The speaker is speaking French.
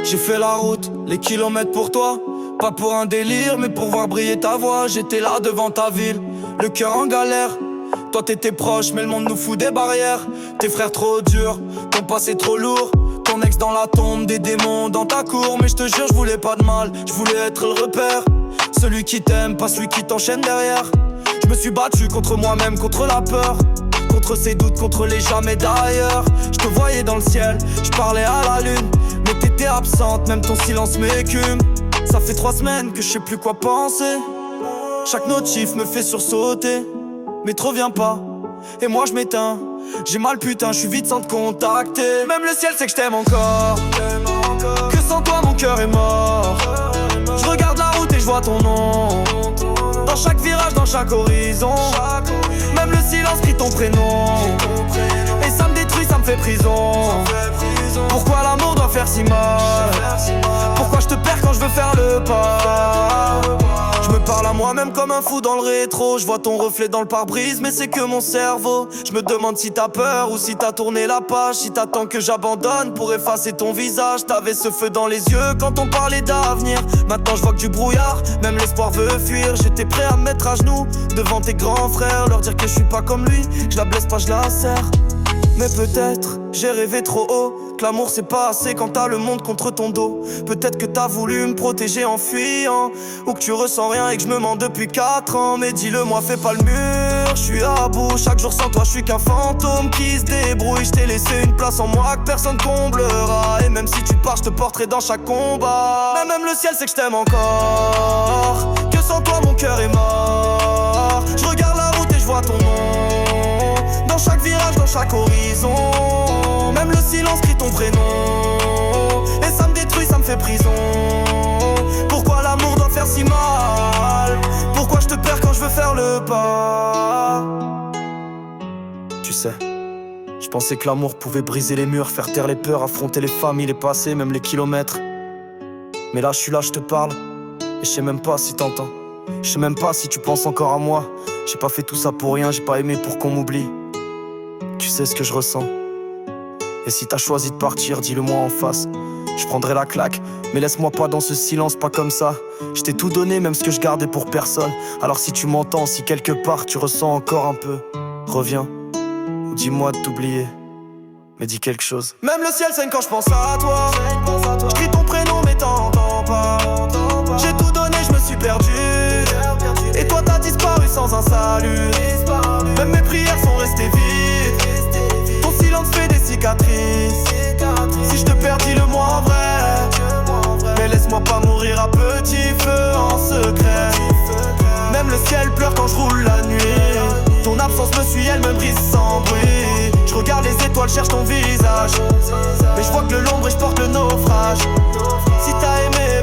J'ai fait la route, les kilomètres pour toi. Pas pour un délire, mais pour voir briller ta voix. J'étais là devant ta ville, le cœur en galère. Toi t'étais proche, mais le monde nous fout des barrières. Tes frères trop durs, ton passé trop lourd. Ton ex dans la tombe, des démons dans ta cour. Mais je te jure, je voulais pas de mal, je voulais être le repère. Celui qui t'aime, pas celui qui t'enchaîne derrière. Je me suis battu contre moi-même, contre la peur, contre ces doutes, contre les jamais d'ailleurs. Je te voyais dans le ciel, je parlais à la lune, mais t'étais absente, même ton silence m'écume. Ça fait 3 semaines que je sais plus quoi penser. Chaque notif me fait sursauter, mais trop viens pas, et moi je m'éteins. J'ai mal putain, je suis vite sans te contacter. Même le ciel sait que je t'aime encore, que sans toi mon cœur est mort. Je regarde la route et je vois ton nom, dans chaque virage, dans chaque horizon. Même le silence crie ton prénom, et ça me détruit, ça me fait prison. Pourquoi l'amour doit faire si mal? Pourquoi je te perds quand je veux faire le pas? Je me parle à moi-même comme un fou dans le rétro. Je vois ton reflet dans le pare-brise, mais c'est que mon cerveau. Je me demande si t'as peur ou si t'as tourné la page. Si t'attends que j'abandonne pour effacer ton visage. T'avais ce feu dans les yeux quand on parlait d'avenir. Maintenant je vois que du brouillard, même l'espoir veut fuir. J'étais prêt à me mettre à genoux devant tes grands frères, leur dire que je suis pas comme lui, que je la blesse pas, je la serre. Mais peut-être j'ai rêvé trop haut, que l'amour c'est pas assez quand t'as le monde contre ton dos. Peut-être que t'as voulu me protéger en fuyant, ou que tu ressens rien et que je me mens depuis 4 ans. Mais dis-le moi, fais pas le mur, je suis à bout. Chaque jour sans toi je suis qu'un fantôme qui se débrouille. Je t'ai laissé une place en moi que personne comblera, et même si tu pars je te porterai dans chaque combat. Mais même le ciel sait que je t'aime encore, que sans toi mon cœur est mort. Je regarde la route et je vois ton nom, dans chaque virage, dans chaque horizon. Même le silence crie ton prénom, et ça me détruit, ça me fait prison. Pourquoi l'amour doit faire si mal? Pourquoi je te perds quand je veux faire le pas? Tu sais, je pensais que l'amour pouvait briser les murs, faire taire les peurs, affronter les familles, les passés, même les kilomètres. Mais là je suis là, je te parle, et je sais même pas si t'entends. Je sais même pas si tu penses encore à moi. J'ai pas fait tout ça pour rien, j'ai pas aimé pour qu'on m'oublie. Tu sais ce que je ressens, et si t'as choisi de partir, dis-le-moi en face. Je prendrai la claque, mais laisse-moi pas dans ce silence, pas comme ça. Je t'ai tout donné, même ce que je gardais pour personne. Alors si tu m'entends, si quelque part tu ressens encore un peu, reviens, ou dis-moi de t'oublier, mais dis quelque chose. Même le ciel saigne quand je pense à toi. Je crie ton prénom mais t'entends pas. J'ai tout donné, je me suis perdu, et toi t'as disparu sans un salut. Même mes prières sont restées vides, ton silence fait des cicatrices. Si je te perds, dis-le-moi en vrai, mais laisse-moi pas mourir à petit feu en secret. Même le ciel pleure quand je roule la nuit, ton absence me suit, elle me brise sans bruit. Je regarde les étoiles, cherche ton visage, mais je vois que le l'ombre et je porte le naufrage. Si t'as aimé